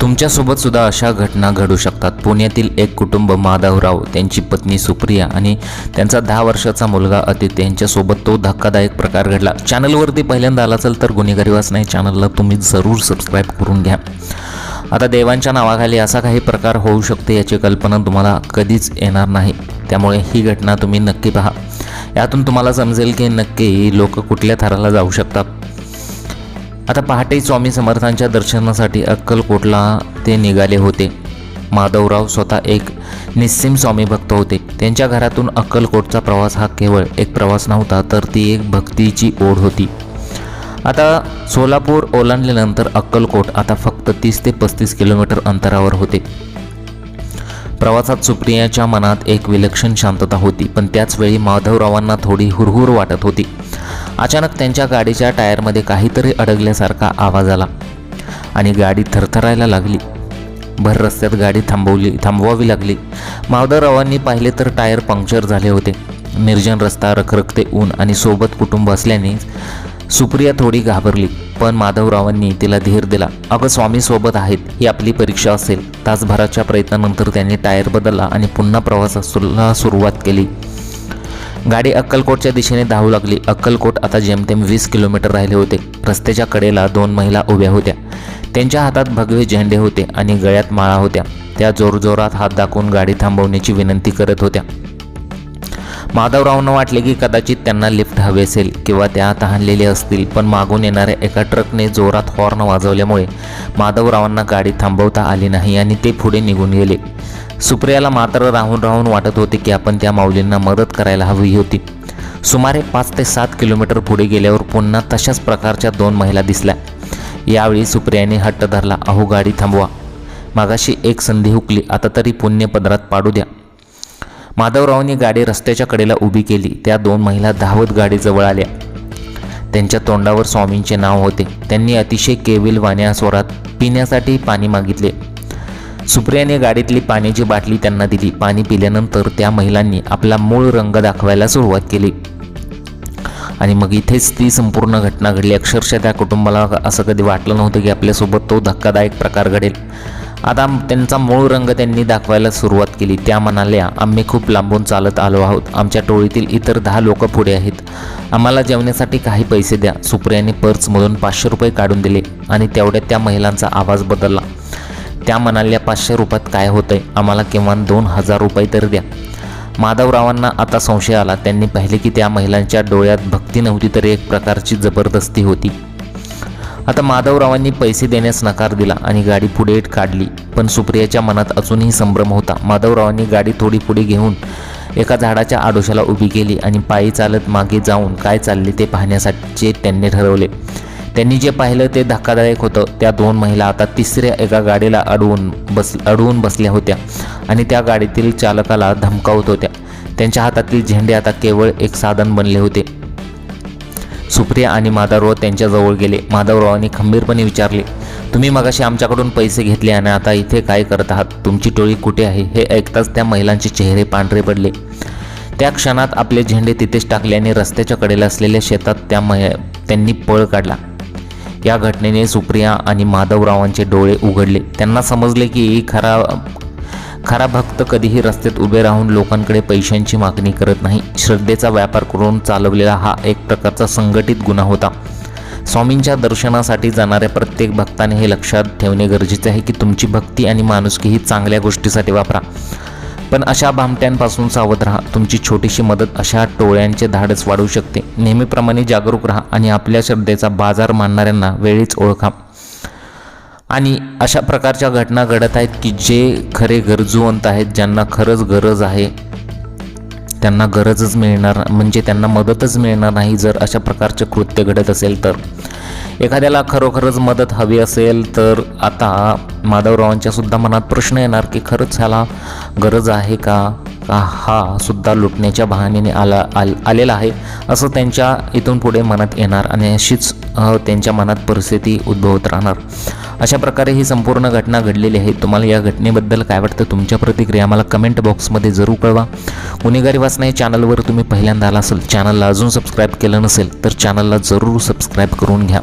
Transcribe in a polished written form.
तुमच्यासोबत सुद्धा अशा घटना घडू शकतात। पुण्यातील एक कुटुंब माधवराव, त्यांची पत्नी सुप्रिया आणि त्यांचा 10 वर्षाचा मुलगा आदित्य यांच्यासोबत तो धक्कादायक प्रकार घडला। चॅनलवरती पहिल्यांदा आला असेल तर गुन्हेगारी वाचना चॅनलला तुम्ही जरूर सबस्क्राईब करून घ्या। आता देवांच्या नावाखाली असा काही प्रकार होऊ शकते याची कल्पना तुम्हाला कधीच येणार नाही, त्यामुळे ही घटना तुम्ही नक्की पहा। यातून तुम्हाला समजेल की नक्की लोक कुठल्या थराला जाऊ शकतात। आता पहाटे स्वामी समर्थांच्या दर्शनासाठी अक्कलकोटला ते निघाले होते। माधवराव स्वतः एक निस्सीम स्वामी भक्त होते। त्यांच्या घरातून अक्कलकोटचा प्रवास हा केवळ एक प्रवास नव्हता, तर ती एक भक्तीची ओढ होती। आता सोलापूर ओलांडल्यानंतर अक्कलकोट आता फक्त 30 ते 35 किलोमीटर अंतरावर होते। प्रवासात सुप्रियाच्या मनात एक विलक्षण शांतता होती, पण त्याचवेळी माधवरावांना थोडी हुरहुर वाटत होती। अचानक त्यांच्या गाडीच्या टायरमध्ये काहीतरी अडकल्यासारखा आवाज आला आणि गाडी थरथरायला लागली। भर रस्त्यात गाडी थांबवावी लागली। माधवरावांनी पाहिले तर टायर पंक्चर झाले होते। निर्जन रस्ता, रखरखते ऊन आणि सोबत कुटुंब असल्याने सुप्रिया थोडी घाबरली, पण माधवरावांनी तिला धीर दिला। अगं, स्वामी सोबत आहेत, ही आपली परीक्षा असेल। तासभराच्या प्रयत्नानंतर त्यांनी टायर बदलला आणि पुन्हा प्रवासाला सुरुवात केली। गाडी अक्कलकोटच्या दिशेने धावू लागली। अक्कलकोट आता जेमतेम 20 किलोमीटर राहिले होते। रस्त्याच्या कडेला 2 महिला उभ्या होत्या। त्यांच्या हातात भगवे झेंडे होते आणि गळ्यात माळा होत्या। त्या जोरजोरात हात दाखवून गाडी थांबवण्याची विनंती करत होत्या। माधवरावांना वाटले की कदाचित त्यांना लिफ्ट हवे असेल किंवा त्या तहानलेले असतील, पण मागून येणाऱ्या एका ट्रकने जोरात हॉर्न वाजवल्यामुळे माधवरावांना गाडी थांबवता आली नाही आणि ते पुढे निघून गेले। सुप्रियाला मात्र राहून वाटत होते की आपण त्या माऊलींना मदत करायला हवी होती। सुमारे 5 ते 7 किलोमीटर पुढे गेल्यावर पुन्हा तशाच प्रकारच्या 2 महिला दिसल्या। यावेळी सुप्रियाने हट्ट धरला, अहो गाडी थांबवा, मागाशी एक संधी हुकली, आता तरी पुण्य पदरात पाडू द्या। माधवरावांनी गाडी रस्त्याच्या कडेला उभी केली। त्या 2 महिला धावत गाडीजवळ आल्या। त्यांच्या तोंडावर स्वामींचे नाव होते। त्यांनी अतिशय केविलवाण्या स्वरात पिण्यासाठी पाणी मागितले। सुप्रियाने गाडीतली पाण्याची बाटली त्यांना दिली। पाणी पिल्यानंतर त्या महिलांनी आपला मूळ रंग दाखवायला सुरुवात केली आणि मग इथेच ती संपूर्ण घटना घडली। अक्षरशः त्या कुटुंबाला असं कधी वाटलं नव्हतं की आपल्यासोबत तो धक्कादायक प्रकार घडेल। आता त्यांचा मूळ रंग त्यांनी दाखवायला सुरुवात केली। त्या म्हणाल्या, आम्ही खूप लांबून चालत आलो आहोत, आमच्या टोळीतील इतर 10 लोक पुढे आहेत, आम्हाला जेवण्यासाठी काही पैसे द्या। सुप्रियाने पर्समधून 500 रुपये काढून दिले आणि तेवढ्यात त्या महिलांचा आवाज बदलला। त्या म्हणाल्या, 500 रुपयात काय होतंय, आम्हाला किमान 2000 रुपये तर द्या। माधवरावांना आता संशय आला। त्यांनी पाहिले की त्या महिलांच्या डोळ्यात भक्ती नव्हती, तर एक प्रकारची जबरदस्ती होती। आता माधवरावांनी पैसे देण्यास नकार दिला आणि गाडी पुढे काढली, पण सुप्रियाच्या मनात अजूनही संभ्रम होता। माधवरावांनी गाडी थोडी पुढे घेऊन एका झाडाच्या आडोशाला उभी केली आणि पायी चालत मागे जाऊन काय चालले ते पाहण्यासाठी त्यांनी ठरवले। त्यांनी जे पाहिलं ते धक्कादायक होतं। त्या 2 महिला आता तिसऱ्या एका गाडीला अडवून बसल्या होत्या आणि त्या गाडीतील चालकाला धमकावत होत्या। त्यांच्या हातातील झेंडे आता केवळ एक साधन बनले होते। सुप्रिया आणि माधवराव त्यांच्याजवळ गेले। माधवरावांनी खंबीरपणे विचारले, तुम्ही मगाशी आमच्याकडून पैसे घेतले आणि आता इथे काय करत आहात? तुमची टोळी कुठे आहे? हे ऐकताच त्या महिलांचे चेहरे पांढरे पडले। त्या क्षणात आपले झेंडे तिथेच टाकले आणि रस्त्याच्या कडेला असलेल्या शेतात त्यांनी पळ काढला। या घटनेने सुप्रिया आणि माधवरावांचे डोळे उघडले। त्यांना समजले की खरा भक्त कधीही रस्त्यात उभे राहून लोकांकडे पैशांची मागणी करत नाही। श्रद्धेचा व्यापार करून चालवलेला हा एक प्रकारचा संघटित गुन्हा होता। स्वामींच्या दर्शनासाठी जाणाऱ्या प्रत्येक भक्ताने हे लक्षात ठेवणे गरजेचे आहे की तुमची भक्ती आणि माणुसकी ही चांगल्या गोष्टीसाठी वापरा, पण अशा भामट्यांपासून सावध राहा। तुमची छोटीशी मदत अशा टोळ्यांचे धाडस वाढवू शकते। नेहमीप्रमाणे जागरूक राहा आणि आपल्या श्रद्धेचा बाजार मानणाऱ्यांना वेळीच ओळखा। आणि अशा प्रकारच्या घटना घडत आहेत की जे खरे गरजूवंत आहेत, ज्यांना खरंच गरज आहे, त्यांना गरजच मिळणार म्हणजे त्यांना मदतच मिळणार नाही जर अशा प्रकारचे कृत्य घडत असेल तर। एखाद्याला खरोखरच मदत हवी असेल तर आता माधवरावांच्या सुद्धा मनात प्रश्न येणार की खरंच ह्याला गरज आहे का हा सुद्धा लुटण्याच्या बहाण्याने आलेला आहे, असं त्यांच्या इथून पुढे मनात येणार आणि अशीच त्यांच्या मनात परिस्थिती उद्भवत राहणार। अशा प्रकारे ही संपूर्ण घटना घडलेली आहे। तुम्हाला या घटनेबद्दल काय वाटतं? तुमच्या प्रतिक्रिया आम्हाला कमेंट बॉक्समध्ये जरूर कळवा। गुन्हेगारी वाचना या चॅनलवर तुम्ही पहिल्यांदा आला असेल, चॅनलला अजून सबस्क्राईब केलं नसेल तर चॅनलला जरूर सबस्क्राईब करून घ्या।